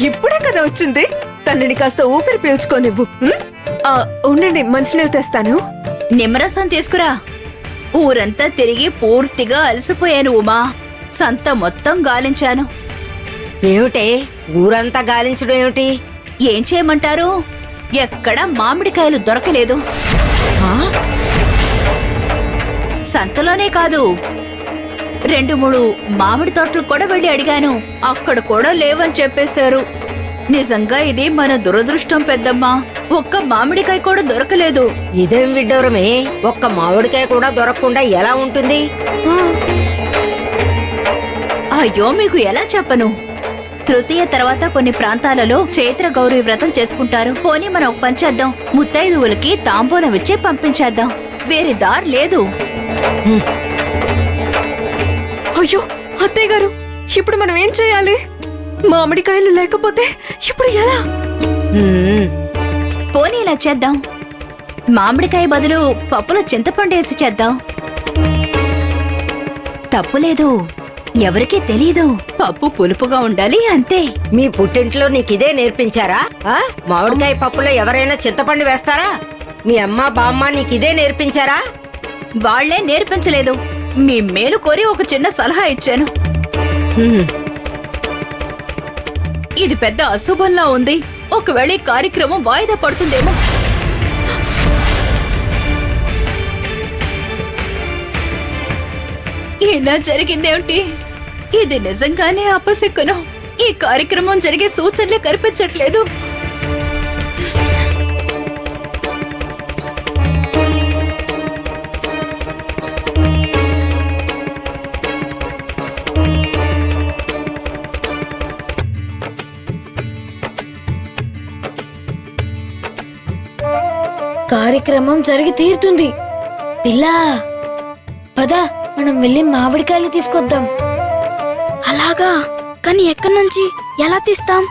ఇప్పుడే కదా వచ్చింది. తనని కాస్త ఊపిరి పీల్చుకోనివ్వు. ఉండండి, మంచినీళ్ళు తెస్తాను. నిమ్మరసం తీసుకురా. ఊరంతా తిరిగి పూర్తిగా అలసిపోయాను ఉమా. సంత మొత్తం గాలించాను. ఏమిటే ఊరంతా గాలించడం ఏమిటి? ఏం చేయమంటారు? ఎక్కడా మామిడికాయలు దొరకలేదు. సంతలోనే కాదు, 2-3 మామిడి తోటలు కూడా వెళ్ళి అడిగాను. అక్కడ కూడా లేవని చెప్పేశారు. నిజంగా ఇది మన దురదృష్టం పెద్దమ్మా. ఒక్క మామిడికాయ కూడా దొరకలేదు. ఇదేం విడ్డూరమే, ఒక్క మామిడికాయ కూడా దొరకకుండా ఎలా ఉంటుంది? అయ్యో, మీకు ఎలా చెప్పను? తృతీయ తర్వాత కొన్ని ప్రాంతాలలో చైత్ర గౌరీ వ్రతం చేసుకుంటారు. పోనీ మనం ఒక పని చేద్దాం, ముత్తైదువులకి తాంబూలం ఇచ్చి పంపించేద్దాం. వేరే దారి లేదు. అయ్యో అత్తయ్య గారు, ఇప్పుడు మనం ఏం చేయాలి? మామిడికాయలు లేకపోతే ఇప్పుడు ఎలా? పోనీ ఇలా చేద్దాం, మామిడికాయ బదులు పప్పులో చింతపండు వేసి చేద్దాం. తప్పులేదు, ఎవరికీ తెలీదు. పప్పు పులుపుగా ఉండాలి, అంతే. మీ పుట్టింట్లో నీకిదే నేర్పించారా? మామిడికాయ పప్పులో ఎవరైనా చింతపండు వేస్తారా? మీ అమ్మ బామ్మ నీకిదే నేర్పించారా? వాళ్లే నేర్పించలేదు. మీ మేలు కోరి ఒక చిన్న సలహా ఇచ్చాను. ఇది పెద్ద అశుభంలా ఉంది. ఒకవేళ ఈ కార్యక్రమం వాయిదా పడుతుందేమో. ఇలా జరిగిందేమిటి? ఇది నిజంగానే అపశకునం. ఈ కార్యక్రమం జరిగే సూచనలే కనిపించట్లేదు. కార్యక్రమం జరిగి తీరుతుంది. పిల్లా, పద మనం వెళ్ళి మామిడికాయలు తీసుకొద్దాం. అలాగా? కానీ ఎక్కడి నుంచి ఎలా తీస్తాం?